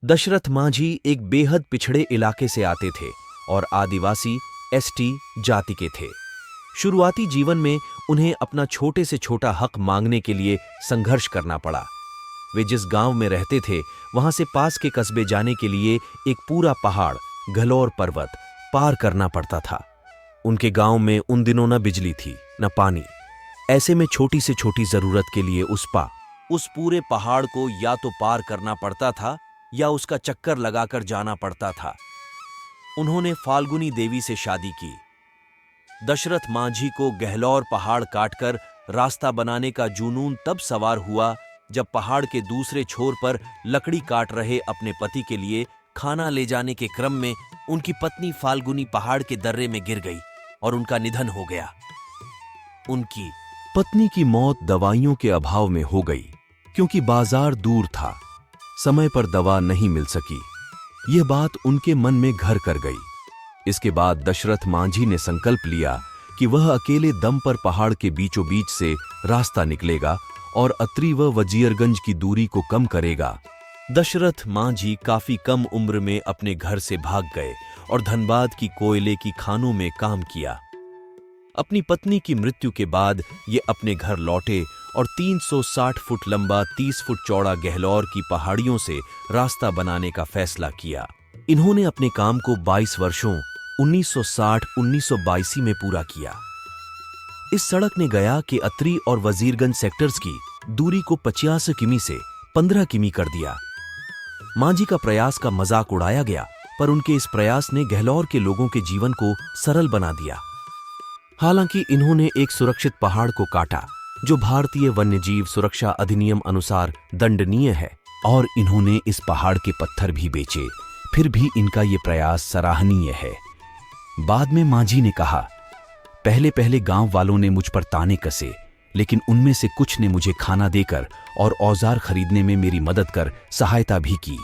दशरथ मांझी एक बेहद पिछड़े इलाके से आते थे और आदिवासी एसटी जाति के थे। शुरुआती जीवन में उन्हें अपना छोटे से छोटा हक मांगने के लिए संघर्ष करना पड़ा। वे जिस गांव में रहते थे वहां से पास के कस्बे जाने के लिए एक पूरा पहाड़, घलोर पर्वत पार करना पड़ता था। उनके गांव में उन दिनों न बिजली थी न पानी। ऐसे में छोटी से छोटी जरूरत के लिए उस पूरे पहाड़ को या तो पार करना पड़ता था या उसका चक्कर लगाकर जाना पड़ता था। उन्होंने फाल्गुनी देवी से शादी की। दशरथ मांझी को गहलोर पहाड़ काटकर रास्ता बनाने का जुनून तब सवार हुआ जब पहाड़ के दूसरे छोर पर लकड़ी काट रहे अपने पति के लिए खाना ले जाने के क्रम में उनकी पत्नी फाल्गुनी पहाड़ के दर्रे में गिर गई और उनका निधन हो गया। उनकी पत्नी की मौत दवाइयों के अभाव में हो गई, क्योंकि बाजार दूर था, समय पर दवा नहीं मिल सकी। यह बात उनके मन में घर कर गई। इसके बाद दशरथ मांझी ने संकल्प लिया कि वह अकेले दम पर पहाड़ के बीचों बीच से रास्ता निकलेगा और अत्रि व वजीरगंज की दूरी को कम करेगा। दशरथ मांझी काफी कम उम्र में अपने घर से भाग गए और धनबाद की कोयले की खानों में काम किया। अपनी पत्नी की मृत्यु के बाद ये अपने घर लौटे और 360 फुट लंबा 30 फुट चौड़ा गहलोर की पहाड़ियों से रास्ता बनाने का फैसला किया। इन्होंने अपने काम को 22 वर्षों 1960-1982 में पूरा किया। इस सड़क ने गया कि अत्रि और वजीरगंज सेक्टर्स की दूरी को 50 किमी से 15 किमी कर दिया। मांझी का प्रयास का मजाक उड़ाया गया, पर उनके इस प्रयास ने गहलोर के लोगों के जीवन को सरल बना दिया। हालांकि इन्होंने एक सुरक्षित पहाड़ को काटा जो भारतीय वन्यजीव सुरक्षा अधिनियम अनुसार दंडनीय है, और इन्होंने इस पहाड़ के पत्थर भी बेचे, फिर भी इनका ये प्रयास सराहनीय है। बाद में मांझी ने कहा, पहले पहले गांव वालों ने मुझ पर ताने कसे, लेकिन उनमें से कुछ ने मुझे खाना देकर और औजार खरीदने में मेरी मदद कर सहायता भी की।